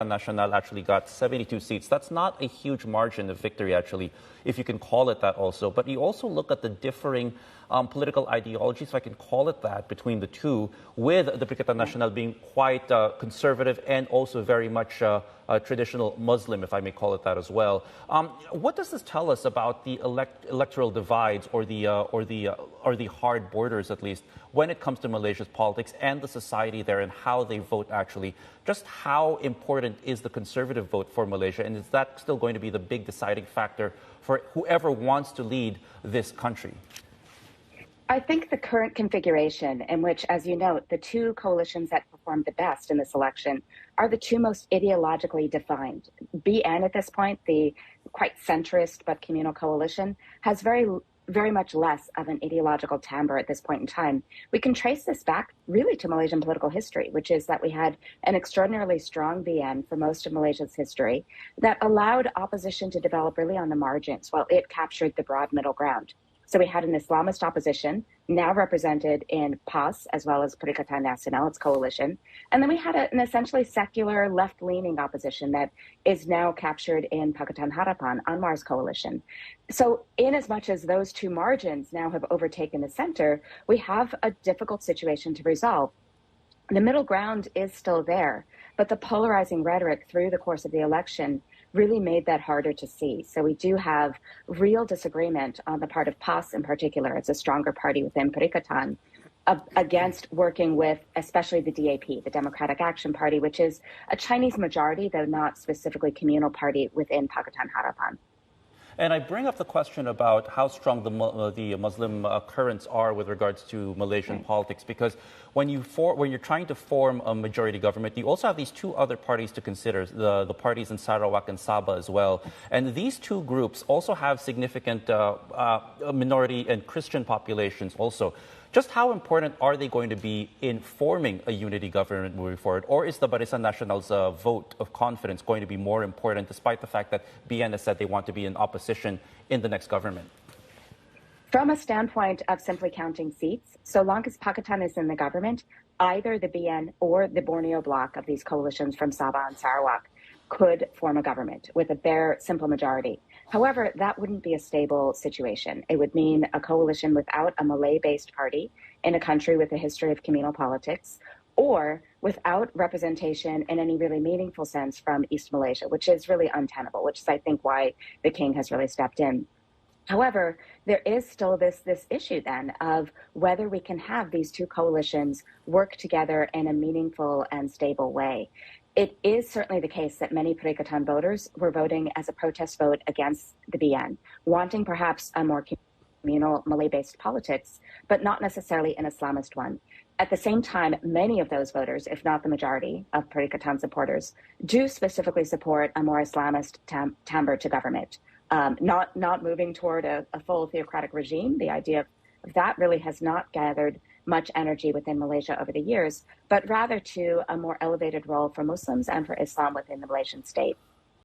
Nasional actually got 72 seats. That's not a huge margin of victory, actually, if you can call it that also. But you also look at the differing political ideologies, if I can call it that, between the two, with the Perikatan Nasional being quite conservative and also very much traditional Muslim, if I may call it that as well. What does this tell us about the electoral divides or the hard borders, at least, when it comes to Malaysia's politics and the society there and how they vote, actually? Just how important is the conservative vote for Malaysia, and is that still going to be the big deciding factor for whoever wants to lead this country? I think the current configuration in which, as you note, the two coalitions that performed the best in this election are the two most ideologically defined. BN at this point, the quite centrist but communal coalition, has very much less of an ideological timbre at this point in time. We can trace this back really to Malaysian political history, which is that we had an extraordinarily strong BN for most of Malaysia's history that allowed opposition to develop really on the margins while it captured the broad middle ground. So we had an Islamist opposition, now represented in PAS, as well as Perikatan Nasional, its coalition. And then we had an essentially secular left-leaning opposition that is now captured in Pakatan Harapan, Anwar's coalition. So in as much as those two margins now have overtaken the center, we have a difficult situation to resolve. The middle ground is still there, but the polarizing rhetoric through the course of the election really made that harder to see. So we do have real disagreement on the part of PAS in particular. It's a stronger party within Perikatan against working with especially the DAP, the Democratic Action Party, which is a Chinese majority, though not specifically communal party within Pakatan Harapan. And I bring up the question about how strong the Muslim currents are with regards to Malaysian politics, because when you're trying to form a majority government, you also have these two other parties to consider, the parties in Sarawak and Sabah as well. And these two groups also have significant minority and Christian populations also. Just how important are they going to be in forming a unity government moving forward? Or is the Barisan Nasional's vote of confidence going to be more important, despite the fact that BN has said they want to be in opposition in the next government? From a standpoint of simply counting seats, so long as Pakatan is in the government, either the BN or the Borneo bloc of these coalitions from Sabah and Sarawak could form a government with a bare, simple majority. However, that wouldn't be a stable situation. It would mean a coalition without a Malay-based party in a country with a history of communal politics, or without representation in any really meaningful sense from East Malaysia, which is really untenable, which is, I think, why the king has really stepped in. However, there is still this issue then of whether we can have these two coalitions work together in a meaningful and stable way. It is certainly the case that many Perikatan voters were voting as a protest vote against the BN, wanting perhaps a more communal Malay-based politics, but not necessarily an Islamist one. At the same time, many of those voters, if not the majority of Perikatan supporters, do specifically support a more Islamist timbre to government. Not moving toward a full theocratic regime. The idea of that really has not gathered much energy within Malaysia over the years, but rather to a more elevated role for Muslims and for Islam within the Malaysian state.